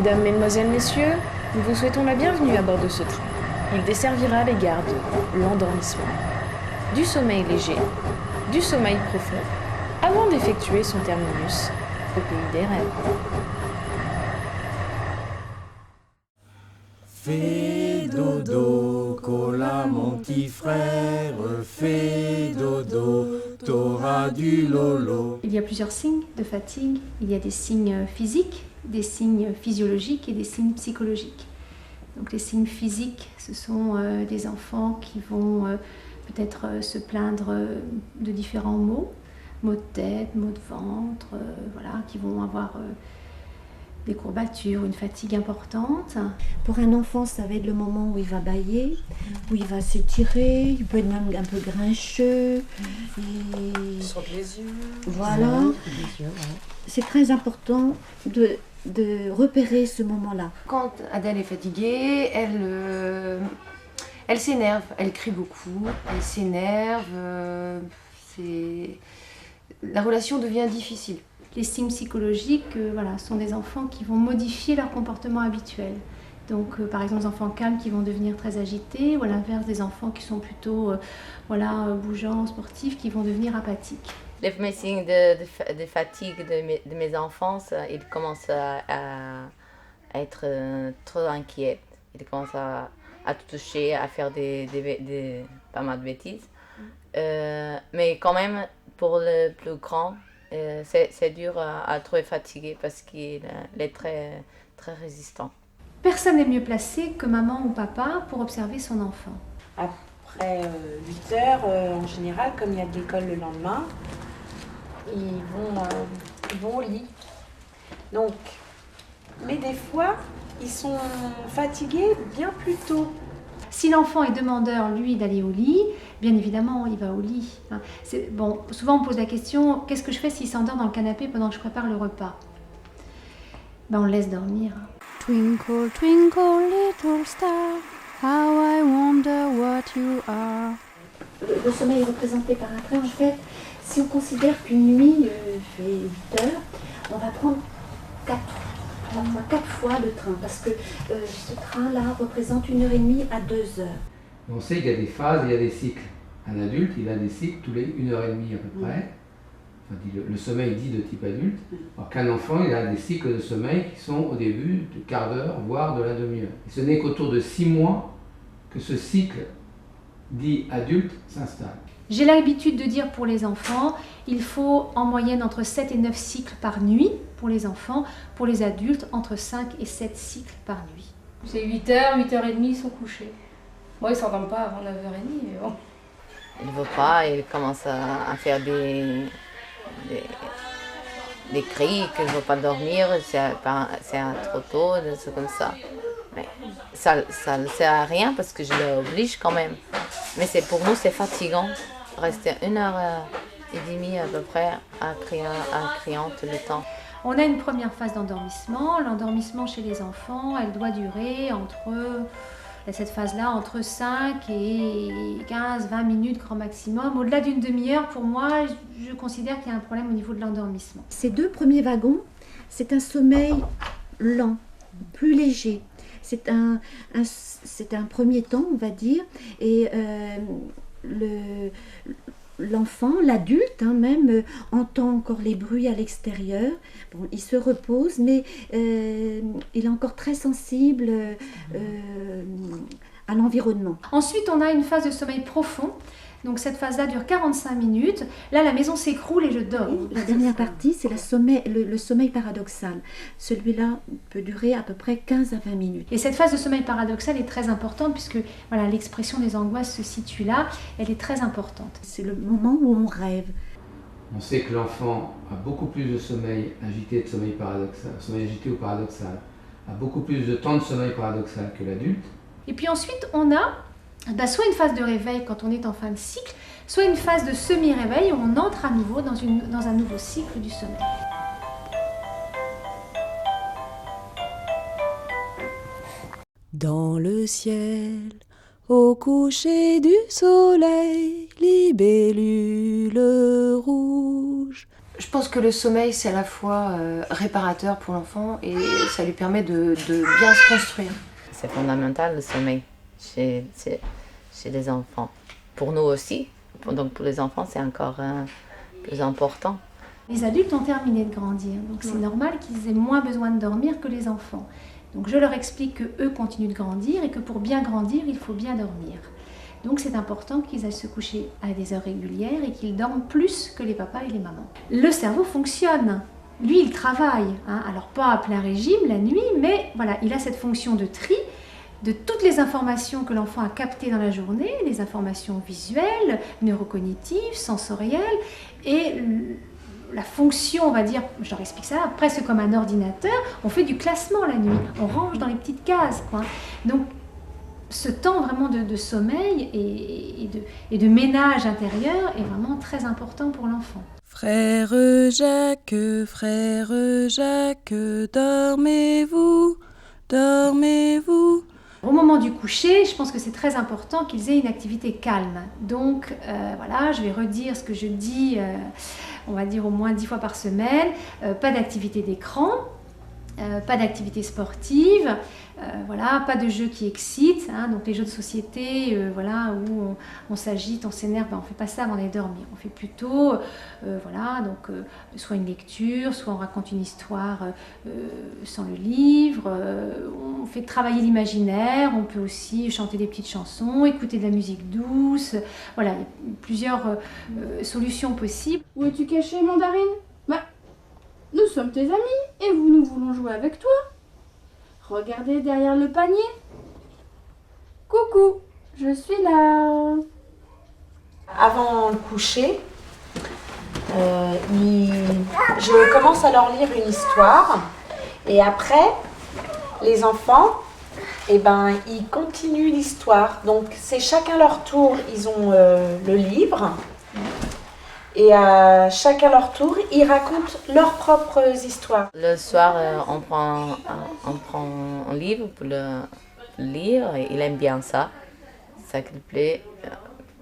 Mesdames, Mesdemoiselles, Messieurs, nous vous souhaitons la bienvenue à bord de ce train. Il desservira les gares de l'endormissement, du sommeil léger, du sommeil profond, avant d'effectuer son terminus au pays des rêves. Fais dodo, cola mon petit frère, fais dodo, t'auras du lolo. Il y a plusieurs signes de fatigue. Il y a des signes physiques, des signes physiologiques et des signes psychologiques. Donc les signes physiques, ce sont des enfants qui vont peut-être se plaindre de différents maux, maux de tête, maux de ventre, voilà, qui vont avoir des courbatures, une fatigue importante. Pour un enfant, ça va être le moment où il va bâiller, où il va s'étirer, il peut être même un peu grincheux. Il saute les yeux. Voilà. C'est très important de repérer ce moment-là. Quand Adèle est fatiguée, elle s'énerve, elle crie beaucoup, elle s'énerve, la relation devient difficile. Les signes psychologiques voilà, sont des enfants qui vont modifier leur comportement habituel. Donc, par exemple, des enfants calmes qui vont devenir très agités, ou à l'inverse, des enfants qui sont plutôt bougeants, sportifs, qui vont devenir apathiques. Les premiers signes de fatigue de mes enfants, ils commencent à être trop inquiets. Ils commencent à tout toucher, à faire pas mal de bêtises. Mais quand même, pour le plus grand, c'est dur à trouver fatigué parce qu'il est très, très résistant. Personne n'est mieux placé que maman ou papa pour observer son enfant. Après 8 heures, en général, comme il y a de l'école le lendemain, ils vont au lit. Donc, mais des fois, ils sont fatigués bien plus tôt. Si l'enfant est demandeur, lui, d'aller au lit, bien évidemment, il va au lit. Bon, souvent, on me pose la question, qu'est-ce que je fais s'il s'endort dans le canapé pendant que je prépare le repas ? On le laisse dormir. Twinkle, twinkle, little star, how I wonder what you are. Le sommeil est représenté par un train. En fait, si on considère qu'une nuit fait 8 heures, on va prendre 4 fois le train, parce que ce train-là représente 1h30 à 2 heures. On sait qu'il y a des phases, il y a des cycles. Un adulte, il a des cycles tous les 1h30 à peu près. Enfin, le sommeil dit de type adulte. Alors qu'un enfant, il a des cycles de sommeil qui sont au début de quart d'heure, voire de la demi-heure. Et ce n'est qu'autour de 6 mois que ce cycle dit adulte s'installe. J'ai l'habitude de dire pour les enfants, il faut en moyenne entre 7 et 9 cycles par nuit pour les enfants. Pour les adultes, entre 5 et 7 cycles par nuit. C'est 8h, 8h30, ils sont couchés. Moi, ils ne s'endorment pas avant 9h30. Mais bon. Il ne veut pas, il commence à faire des cris, qu'il ne veut pas dormir, c'est trop tôt, des trucs comme ça. Mais ça ne sert à rien parce que je l'oblige quand même. Mais pour nous, c'est fatigant. Rester 1h30 à peu près à crier tout le temps. On a une première phase d'endormissement. L'endormissement chez les enfants, elle doit durer cette phase-là entre 5 et 15-20 minutes grand maximum. Au-delà d'une demi-heure, pour moi, je considère qu'il y a un problème au niveau de l'endormissement. Ces 2 premiers wagons, c'est un sommeil lent, plus léger. C'est un premier temps, on va dire, et l'enfant, l'adulte même, entend encore les bruits à l'extérieur. Bon, il se repose, mais il est encore très sensible à l'environnement. Ensuite, on a une phase de sommeil profond. Donc cette phase-là dure 45 minutes. Là, la maison s'écroule et je dors. La dernière partie, c'est le sommeil paradoxal. Celui-là peut durer à peu près 15 à 20 minutes. Et cette phase de sommeil paradoxal est très importante puisque voilà, l'expression des angoisses se situe là. Elle est très importante. C'est le moment où on rêve. On sait que l'enfant a beaucoup plus de sommeil agité, de sommeil paradoxal, sommeil agité ou paradoxal, a beaucoup plus de temps de sommeil paradoxal que l'adulte. Et puis ensuite, on a soit une phase de réveil quand on est en fin de cycle, soit une phase de semi-réveil où on entre à nouveau dans un nouveau cycle du sommeil. Dans le ciel, au coucher du soleil, libellule rouge, rouge. Je pense que le sommeil, c'est à la fois réparateur pour l'enfant et ça lui permet de bien se construire. C'est fondamental le sommeil chez les enfants. Pour nous aussi, donc pour les enfants, c'est encore plus important. Les adultes ont terminé de grandir, donc c'est normal qu'ils aient moins besoin de dormir que les enfants. Donc je leur explique qu'eux continuent de grandir et que pour bien grandir, il faut bien dormir. Donc c'est important qu'ils aillent se coucher à des heures régulières et qu'ils dorment plus que les papas et les mamans. Le cerveau fonctionne. Lui, il travaille, alors pas à plein régime la nuit, mais voilà, il a cette fonction de tri de toutes les informations que l'enfant a captées dans la journée, les informations visuelles, neurocognitives, sensorielles, et la fonction, on va dire, je leur explique ça, presque comme un ordinateur, on fait du classement la nuit, on range dans les petites cases, quoi. Donc, ce temps vraiment de sommeil et de ménage intérieur est vraiment très important pour l'enfant. Frère Jacques, dormez-vous, dormez-vous. Au moment du coucher, je pense que c'est très important qu'ils aient une activité calme. Donc voilà, je vais redire ce que je dis, on va dire au moins 10 fois par semaine. Pas d'activité d'écran, pas d'activité sportive, voilà, pas de jeux qui excitent, donc les jeux de société, voilà, où on s'agite, on s'énerve, on ne fait pas ça avant d'aller dormir. On fait plutôt, voilà, donc soit une lecture, soit on raconte une histoire sans le livre, on fait travailler l'imaginaire, on peut aussi chanter des petites chansons, écouter de la musique douce, voilà, il y a plusieurs solutions possibles. Où es-tu caché, Mandarine? Nous sommes tes amis et nous voulons jouer avec toi. Regardez derrière le panier. Coucou, je suis là. Avant le coucher, je commence à leur lire une histoire et après, les enfants, ils continuent l'histoire. Donc c'est chacun leur tour, ils ont le livre. Et chacun leur tour, ils racontent leurs propres histoires. Le soir, on prend un livre pour le lire et il aime bien ça. Ça lui plaît.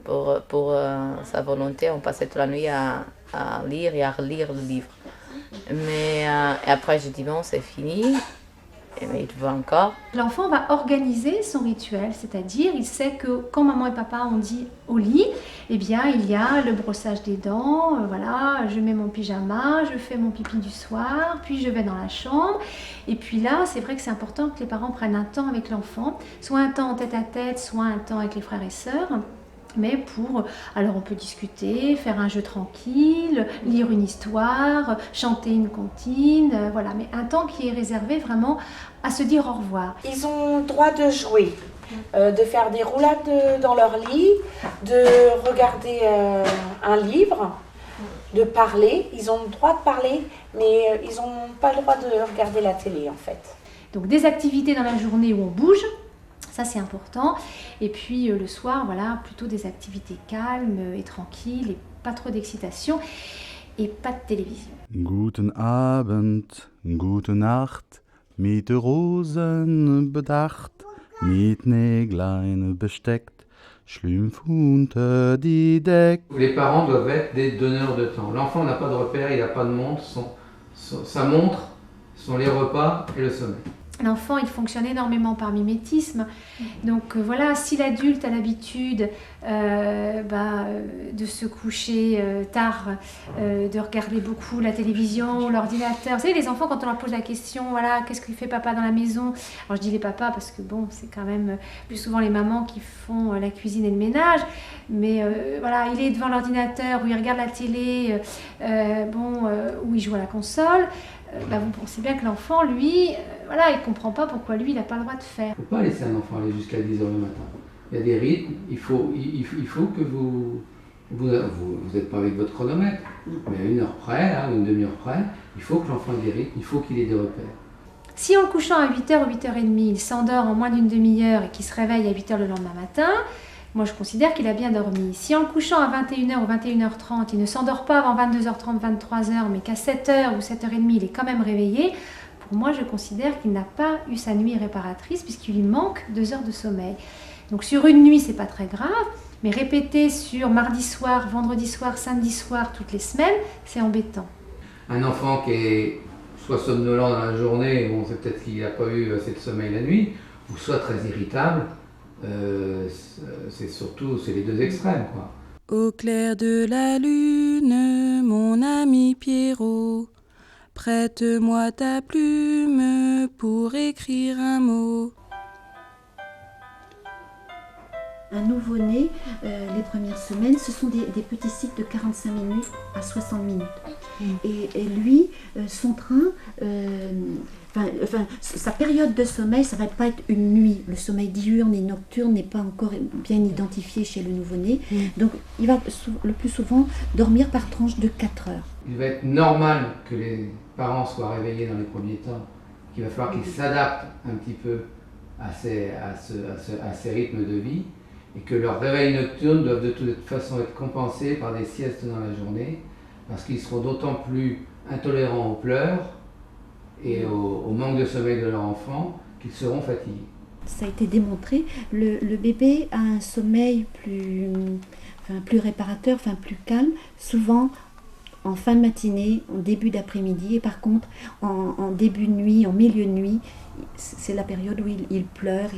Pour sa volonté, on passait toute la nuit à lire et à relire le livre. Mais et après, je dis bon, c'est fini. Mais il veut encore. L'enfant va organiser son rituel, c'est-à-dire il sait que quand maman et papa ont dit au lit, eh bien il y a le brossage des dents, voilà, je mets mon pyjama, je fais mon pipi du soir, puis je vais dans la chambre. Et puis là, c'est vrai que c'est important que les parents prennent un temps avec l'enfant, soit un temps en tête-à-tête, soit un temps avec les frères et sœurs. Mais alors on peut discuter, faire un jeu tranquille, lire une histoire, chanter une comptine, voilà, mais un temps qui est réservé vraiment à se dire au revoir. Ils ont le droit de jouer, de faire des roulades dans leur lit, de regarder un livre, de parler. Ils ont le droit de parler, mais ils n'ont pas le droit de regarder la télé en fait. Donc des activités dans la journée où on bouge. Ça, c'est important. Et puis le soir, voilà, plutôt des activités calmes et tranquilles et pas trop d'excitation et pas de télévision. Guten Abend, gute Nacht, mit Rosen bedacht, mit Näglein besteckt, schlümpf unter die Decke. Les parents doivent être des donneurs de temps. L'enfant n'a pas de repère, il n'a pas de montre. Sa montre sont les repas et le sommeil. L'enfant, il fonctionne énormément par mimétisme. Donc voilà, si l'adulte a l'habitude de se coucher tard, de regarder beaucoup la télévision, l'ordinateur. Vous savez, les enfants, quand on leur pose la question, voilà, qu'est-ce que fait papa dans la maison? Alors je dis les papas parce que bon, c'est quand même plus souvent les mamans qui font la cuisine et le ménage. Mais voilà, il est devant l'ordinateur, ou il regarde la télé, ou il joue à la console. Vous pensez bien que l'enfant, lui, voilà, il ne comprend pas pourquoi lui, il n'a pas le droit de faire. Il ne faut pas laisser un enfant aller jusqu'à 10h le matin. Il y a des rythmes, il faut que vous n'êtes pas avec votre chronomètre, mais à une heure près, une demi-heure près, il faut que l'enfant ait des rythmes, il faut qu'il ait des repères. Si en le couchant à 8h ou 8h30, il s'endort en moins d'une demi-heure et qu'il se réveille à 8h le lendemain matin, moi je considère qu'il a bien dormi. Si en le couchant à 21h ou 21h30, il ne s'endort pas avant 22h30, 23h, mais qu'à 7h ou 7h30, il est quand même réveillé, pour moi je considère qu'il n'a pas eu sa nuit réparatrice puisqu'il lui manque 2 heures de sommeil. Donc sur une nuit, c'est pas très grave. Mais répéter sur mardi soir, vendredi soir, samedi soir, toutes les semaines, c'est embêtant. Un enfant qui est soit somnolent dans la journée, bon, c'est peut-être qu'il n'a pas eu assez de sommeil la nuit, ou soit très irritable, c'est les deux extrêmes, quoi. Au clair de la lune, mon ami Pierrot, prête-moi ta plume pour écrire un mot. Un nouveau-né, les premières semaines, ce sont des petits cycles de 45 minutes à 60 minutes. Et lui, son train, sa période de sommeil, ça ne va pas être une nuit. Le sommeil diurne et nocturne n'est pas encore bien identifié chez le nouveau-né. Donc il va le plus souvent dormir par tranche de 4 heures. Il va être normal que les parents soient réveillés dans les premiers temps, qu'il va falloir qu'ils s'adaptent un petit peu à ces rythmes de vie, et que leurs réveils nocturnes doivent de toute façon être compensés par des siestes dans la journée, parce qu'ils seront d'autant plus intolérants aux pleurs et au manque de sommeil de leur enfant qu'ils seront fatigués. Ça a été démontré, le bébé a un sommeil plus réparateur, plus calme, souvent en fin de matinée, en début d'après-midi, et par contre en début de nuit, en milieu de nuit, c'est la période où il pleure,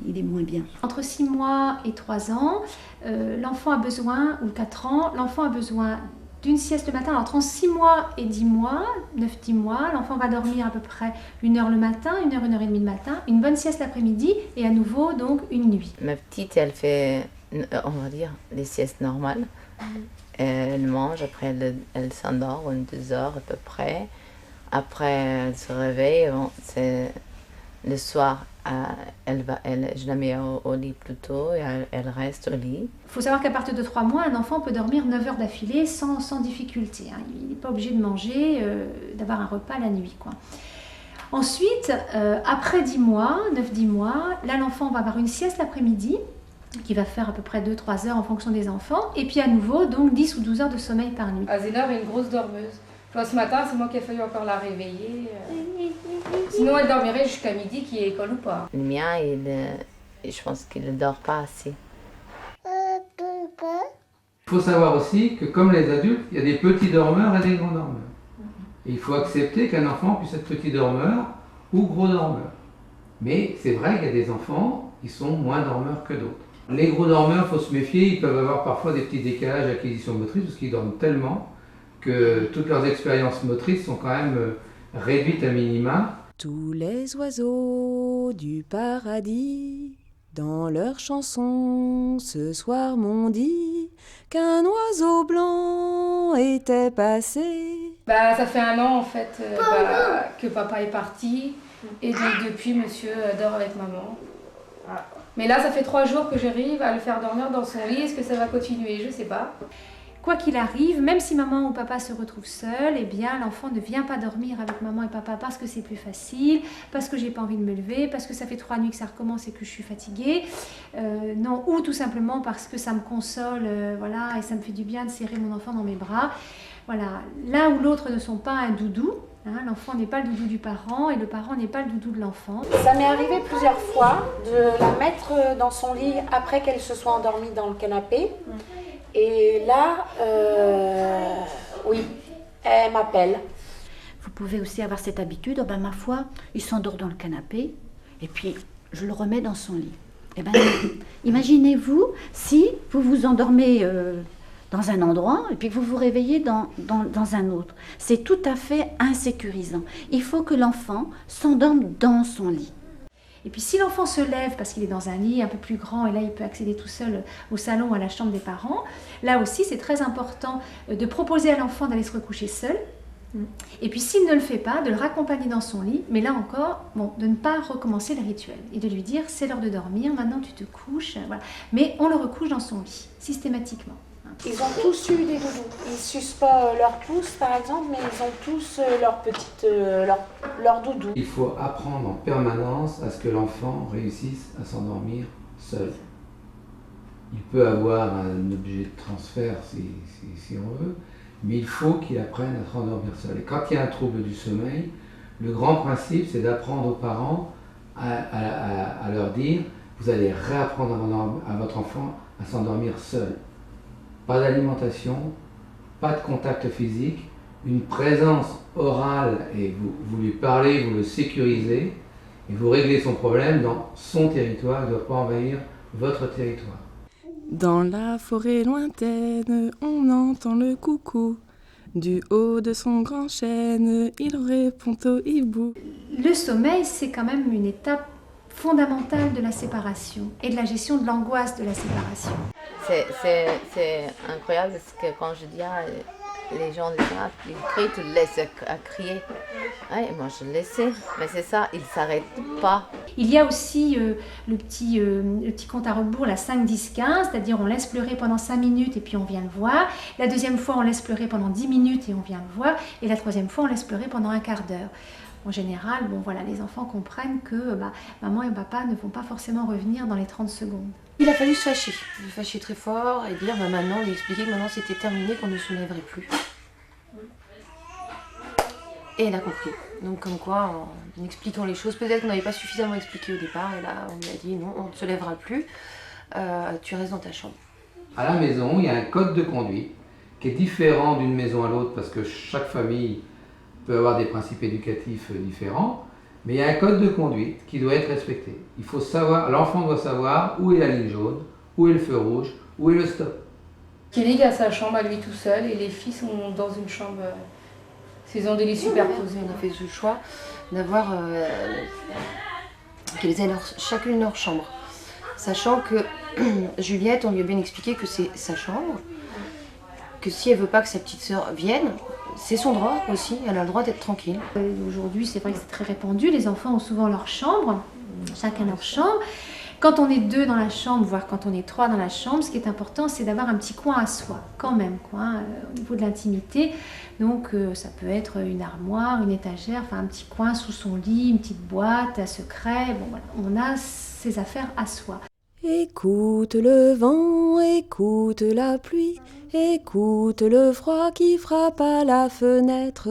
il est moins bien. Entre 6 mois et 3 ans, l'enfant a besoin, ou 4 ans, l'enfant a besoin d'une sieste le matin. Alors entre 6 mois et 10 mois, 9-10 mois, l'enfant va dormir à peu près 1 heure le matin, 1 heure, 1 heure et demie le matin, une bonne sieste l'après-midi et à nouveau donc une nuit. Ma petite, elle fait, on va dire, les siestes normales. Elle mange, après elle s'endort, 2 heures à peu près. Après, elle se réveille. Bon, c'est le soir, je la mets au lit plus tôt et elle reste au lit. Il faut savoir qu'à partir de 3 mois, un enfant peut dormir 9 heures d'affilée sans difficulté. Il n'est pas obligé de manger, d'avoir un repas la nuit, quoi. Ensuite, après 10 mois, 9-10 mois, là l'enfant va avoir une sieste l'après-midi qui va faire à peu près 2-3 heures en fonction des enfants. Et puis à nouveau, donc 10 ou 12 heures de sommeil par nuit. Azénor est une grosse dormeuse. Enfin, ce matin, c'est moi qui ai fallu encore la réveiller. Sinon, elle dormirait jusqu'à midi, qu'il y ait école ou pas. Le mien, je pense qu'il ne dort pas assez. Il faut savoir aussi que comme les adultes, il y a des petits dormeurs et des grands dormeurs. Et il faut accepter qu'un enfant puisse être petit dormeur ou gros dormeur. Mais c'est vrai qu'il y a des enfants qui sont moins dormeurs que d'autres. Les gros dormeurs, il faut se méfier, ils peuvent avoir parfois des petits décalages d'acquisition motrice parce qu'ils dorment tellement que toutes leurs expériences motrices sont quand même réduites à minima. Tous les oiseaux du paradis, dans leurs chansons, ce soir m'ont dit qu'un oiseau blanc était passé. Ça fait 1 an en fait que papa est parti et depuis monsieur dort avec maman. Mais là ça fait 3 jours que j'arrive à le faire dormir dans son lit. Est-ce que ça va continuer? Je sais pas. Quoi qu'il arrive, même si maman ou papa se retrouvent seuls, eh bien l'enfant ne vient pas dormir avec maman et papa parce que c'est plus facile, parce que j'ai pas envie de me lever, parce que ça fait 3 nuits que ça recommence et que je suis fatiguée, non, ou tout simplement parce que ça me console, voilà, et ça me fait du bien de serrer mon enfant dans mes bras. Voilà, l'un ou l'autre ne sont pas un doudou. L'enfant n'est pas le doudou du parent et le parent n'est pas le doudou de l'enfant. Ça m'est arrivé plusieurs fois de la mettre dans son lit après qu'elle se soit endormie dans le canapé. Et là, oui, elle m'appelle. Vous pouvez aussi avoir cette habitude, ma foi, il s'endort dans le canapé et puis je le remets dans son lit. Imaginez-vous si vous vous endormez dans un endroit et puis que vous vous réveillez dans un autre. C'est tout à fait insécurisant. Il faut que l'enfant s'endorme dans son lit. Et puis si l'enfant se lève parce qu'il est dans un lit un peu plus grand et là il peut accéder tout seul au salon ou à la chambre des parents, là aussi c'est très important de proposer à l'enfant d'aller se recoucher seul. Et puis s'il ne le fait pas, de le raccompagner dans son lit, mais là encore, de ne pas recommencer le rituel et de lui dire c'est l'heure de dormir, maintenant tu te couches, voilà. Mais on le recouche dans son lit, systématiquement. Ils ont tous eu des doudous. Ils sucent pas leur pouce par exemple, mais ils ont tous leur doudou. Il faut apprendre en permanence à ce que l'enfant réussisse à s'endormir seul. Il peut avoir un objet de transfert si on veut, mais il faut qu'il apprenne à s'endormir seul. Et quand il y a un trouble du sommeil, le grand principe c'est d'apprendre aux parents à leur dire vous allez réapprendre à votre enfant à s'endormir seul. Pas d'alimentation, pas de contact physique, une présence orale et vous lui parlez, vous le sécurisez et vous réglez son problème dans son territoire, il ne doit pas envahir votre territoire. Dans la forêt lointaine, on entend le coucou. Du haut de son grand chêne, il répond au hibou. Le sommeil, c'est quand même une étape fondamentale de la séparation et de la gestion de l'angoisse de la séparation. C'est incroyable parce que quand je dis les gens ils crient, tu le laisses à crier. Ouais, moi je le laissais, mais c'est ça, ils ne s'arrêtent pas. Il y a aussi le petit compte à rebours, la 5, 10, 15, c'est-à-dire on laisse pleurer pendant 5 minutes et puis on vient le voir. La deuxième fois, on laisse pleurer pendant 10 minutes et on vient le voir. Et la troisième fois, on laisse pleurer pendant un quart d'heure. En général, bon, voilà, les enfants comprennent que maman et papa ne vont pas forcément revenir dans les 30 secondes. Il a fallu se fâcher, très fort et dire maintenant, lui expliquer que maintenant c'était terminé, qu'on ne se lèverait plus. Et elle a compris. Donc comme quoi, en expliquant les choses, peut-être qu'on n'avait pas suffisamment expliqué au départ, et là on lui a dit non, on ne se lèvera plus, tu restes dans ta chambre. À la maison, il y a un code de conduite qui est différent d'une maison à l'autre parce que chaque famille peut avoir des principes éducatifs différents, mais il y a un code de conduite qui doit être respecté. Il faut savoir, l'enfant doit savoir où est la ligne jaune, où est le feu rouge, où est le stop. Kelly a sa chambre à lui tout seul et les filles sont dans une chambre. Ils ont des lits superposés. On a fait ce choix d'avoir qu'elles aient chacune leur chambre. Sachant que Juliette, on lui a bien expliqué que c'est sa chambre, que si elle veut pas que sa petite sœur vienne, c'est son droit aussi, elle a le droit d'être tranquille. Aujourd'hui, c'est vrai que c'est très répandu, les enfants ont souvent leur chambre, chacun leur chambre. Quand on est 2 dans la chambre, voire quand on est 3 dans la chambre, ce qui est important, c'est d'avoir un petit coin à soi, quand même, au niveau de l'intimité. Donc ça peut être une armoire, une étagère, enfin un petit coin sous son lit, une petite boîte à secret. Bon, voilà, on a ses affaires à soi. Écoute le vent, écoute la pluie, écoute le froid qui frappe à la fenêtre.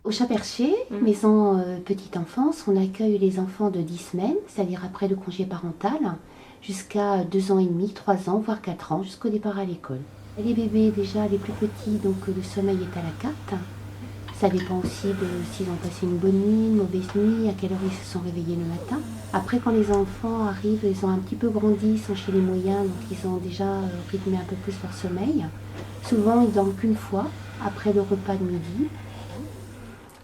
Au Chat-Perché, maison petite enfance, on accueille les enfants de 10 semaines, c'est-à-dire après le congé parental, jusqu'à 2 ans et demi, 3 ans, voire 4 ans, jusqu'au départ à l'école. Les bébés, déjà les plus petits, donc le sommeil est à la carte. Ça dépend aussi de s'ils ont passé une bonne nuit, une mauvaise nuit, à quelle heure ils se sont réveillés le matin. Après, quand les enfants arrivent, ils ont un petit peu grandi, ils sont chez les moyens, donc ils ont déjà rythmé un peu plus leur sommeil. Souvent, ils dorment qu'une fois, après le repas de midi.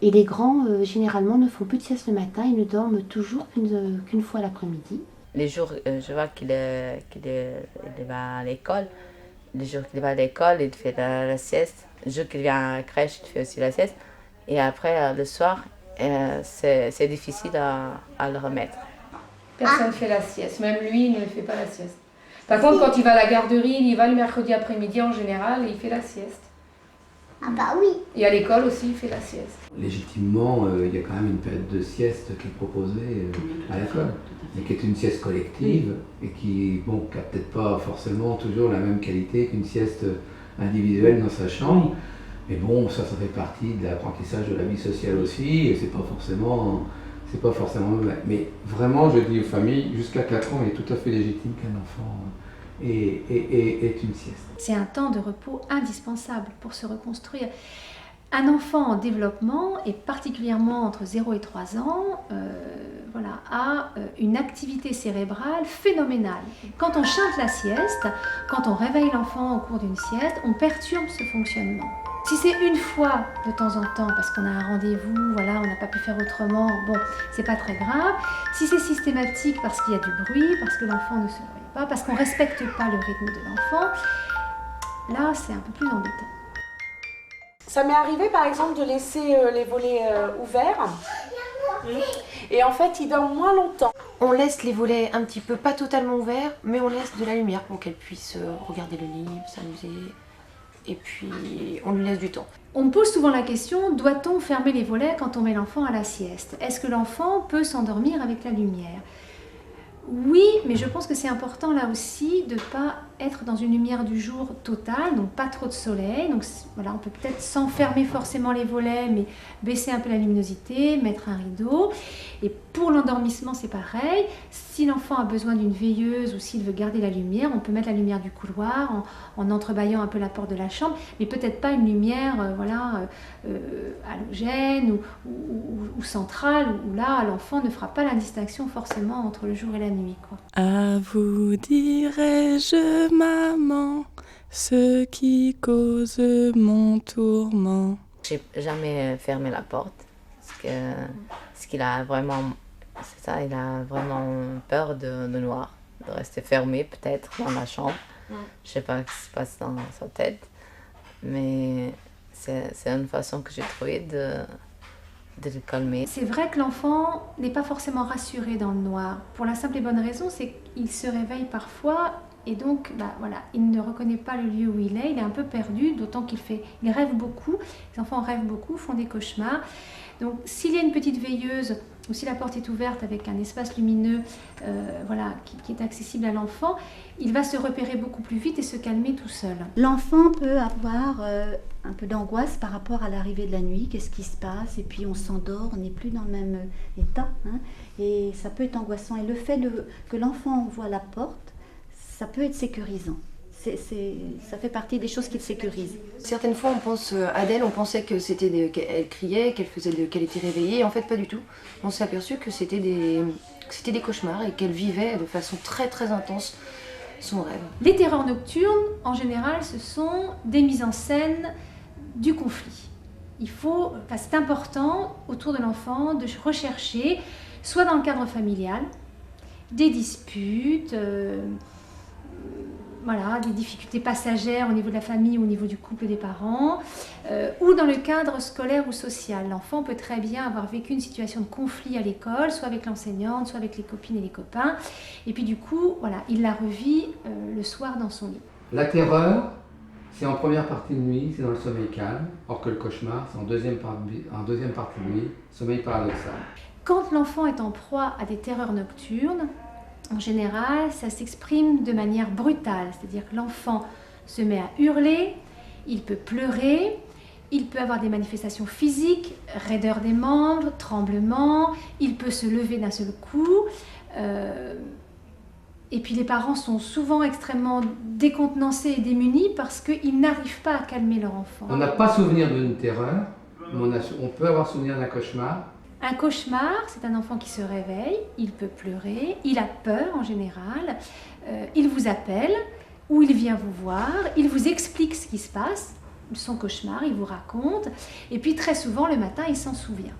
Et les grands, généralement, ne font plus de sieste le matin, ils ne dorment toujours qu'une fois l'après-midi. Les jours, je vois qu'il va à l'école. Les jours qu'il va à l'école, il fait la sieste. Le jour qu'il vient à la crèche, il fait aussi la sieste. Et après, le soir, c'est difficile à le remettre. Personne ne fait la sieste. Même lui, il ne fait pas la sieste. Par contre, quand il va à la garderie, il y va le mercredi après-midi en général et il fait la sieste. Ah bah oui. Et à l'école aussi, il fait la sieste. Légitimement, il y a quand même une période de sieste qui est proposée à l'école, mais qui est une sieste collective et qui n'a peut-être pas forcément toujours la même qualité qu'une sieste individuelle dans sa chambre. Mais bon, ça fait partie de l'apprentissage de la vie sociale aussi, et c'est pas forcément mauvais. Mais vraiment, je dis aux familles, jusqu'à 4 ans, il est tout à fait légitime qu'un enfant ait une sieste. C'est un temps de repos indispensable pour se reconstruire. Un enfant en développement, et particulièrement entre 0 et 3 ans, a une activité cérébrale phénoménale. Quand on chante la sieste, quand on réveille l'enfant au cours d'une sieste, on perturbe ce fonctionnement. Si c'est une fois de temps en temps, parce qu'on a un rendez-vous, on n'a pas pu faire autrement, bon, c'est pas très grave. Si c'est systématique parce qu'il y a du bruit, parce que l'enfant ne se réveille pas, parce qu'on respecte pas le rythme de l'enfant, là, c'est un peu plus embêtant. Ça m'est arrivé par exemple de laisser les volets ouverts et en fait ils dorment moins longtemps. On laisse les volets un petit peu, pas totalement ouverts, mais on laisse de la lumière pour qu'elle puisse regarder le livre, s'amuser. Et puis on lui laisse du temps. On me pose souvent la question, doit-on fermer les volets quand on met l'enfant à la sieste? Est-ce que l'enfant peut s'endormir avec la lumière? Oui, mais je pense que c'est important là aussi de ne pas être dans une lumière du jour totale, donc pas trop de soleil. Donc voilà, on peut peut-être sans fermer forcément les volets, mais baisser un peu la luminosité, mettre un rideau. Et pour l'endormissement, c'est pareil. Si l'enfant a besoin d'une veilleuse ou s'il veut garder la lumière, on peut mettre la lumière du couloir en entrebâillant un peu la porte de la chambre, mais peut-être pas une lumière halogène ou centrale, où là, l'enfant ne fera pas la distinction forcément entre le jour et la nuit, quoi. À vous dirai-je, maman, ce qui cause mon tourment. J'ai jamais fermé la porte parce qu'il a vraiment, c'est ça, il a vraiment peur de noir, de rester fermé peut-être dans la chambre. Je sais pas ce qui se passe dans sa tête, mais c'est une façon que j'ai trouvée de le calmer. C'est vrai que l'enfant n'est pas forcément rassuré dans le noir. Pour la simple et bonne raison, c'est qu'il se réveille parfois et donc il ne reconnaît pas le lieu où il est un peu perdu, d'autant qu'il rêve beaucoup. Les enfants rêvent beaucoup, font des cauchemars. Donc s'il y a une petite veilleuse ou si la porte est ouverte avec un espace lumineux qui est accessible à l'enfant, il va se repérer beaucoup plus vite et se calmer tout seul. L'enfant peut avoir un peu d'angoisse par rapport à l'arrivée de la nuit, qu'est-ce qui se passe, et puis on s'endort, on n'est plus dans le même état, et ça peut être angoissant. Et le fait que l'enfant voit la porte, ça peut être sécurisant. Ça fait partie des choses qui le sécurisent. Certaines fois, Adèle, on pensait que qu'elle criait, qu'elle était réveillée. En fait, pas du tout. On s'est aperçu que c'était des cauchemars et qu'elle vivait de façon très très intense son rêve. Les terreurs nocturnes, en général, ce sont des mises en scène du conflit. C'est important autour de l'enfant de rechercher, soit dans le cadre familial, des disputes. Des difficultés passagères au niveau de la famille ou au niveau du couple des parents, ou dans le cadre scolaire ou social. L'enfant peut très bien avoir vécu une situation de conflit à l'école, soit avec l'enseignante, soit avec les copines et les copains, et puis du coup, il la revit le soir dans son lit. La terreur, c'est en première partie de nuit, c'est dans le sommeil calme, or que le cauchemar, c'est en deuxième partie de nuit, sommeil paradoxal. Quand l'enfant est en proie à des terreurs nocturnes, en général, ça s'exprime de manière brutale, c'est-à-dire que l'enfant se met à hurler, il peut pleurer, il peut avoir des manifestations physiques, raideur des membres, tremblements, il peut se lever d'un seul coup. Et puis les parents sont souvent extrêmement décontenancés et démunis parce qu'ils n'arrivent pas à calmer leur enfant. On n'a pas souvenir d'une terreur, mais on peut avoir souvenir d'un cauchemar. Un cauchemar, c'est un enfant qui se réveille, il peut pleurer, il a peur en général, il vous appelle ou il vient vous voir, il vous explique ce qui se passe, son cauchemar, il vous raconte, et puis très souvent le matin il s'en souvient.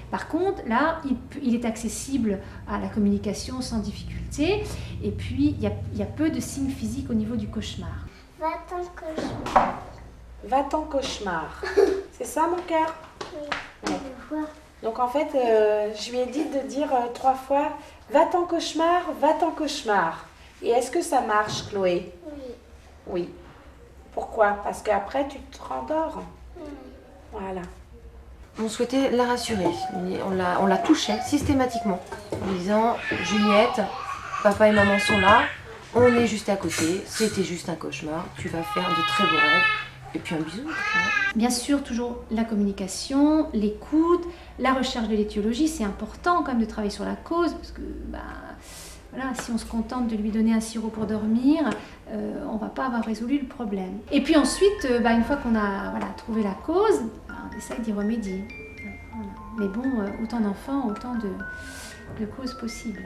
Par contre, là, il est accessible à la communication sans difficulté, et puis il y a peu de signes physiques au niveau du cauchemar. Va-t'en cauchemar. Va-t'en cauchemar. C'est ça mon cœur? Oui, je vois. Donc en fait, je lui ai dit de dire 3 fois « Va-t'en cauchemar, va-t'en cauchemar ». Et est-ce que ça marche, Chloé? Oui. Oui. Pourquoi? Parce qu'après, tu te rendors. Voilà. On souhaitait la rassurer. On la touchait systématiquement en disant « Juliette, papa et maman sont là, on est juste à côté, c'était juste un cauchemar, tu vas faire de très beaux rêves. » Et puis un bisou. Bien sûr, toujours la communication, l'écoute, la recherche de l'étiologie. C'est important quand même de travailler sur la cause, parce que si on se contente de lui donner un sirop pour dormir, on ne va pas avoir résolu le problème. Et puis ensuite, une fois qu'on a trouvé la cause, on essaye d'y remédier. Mais bon, autant d'enfants, autant de causes possibles.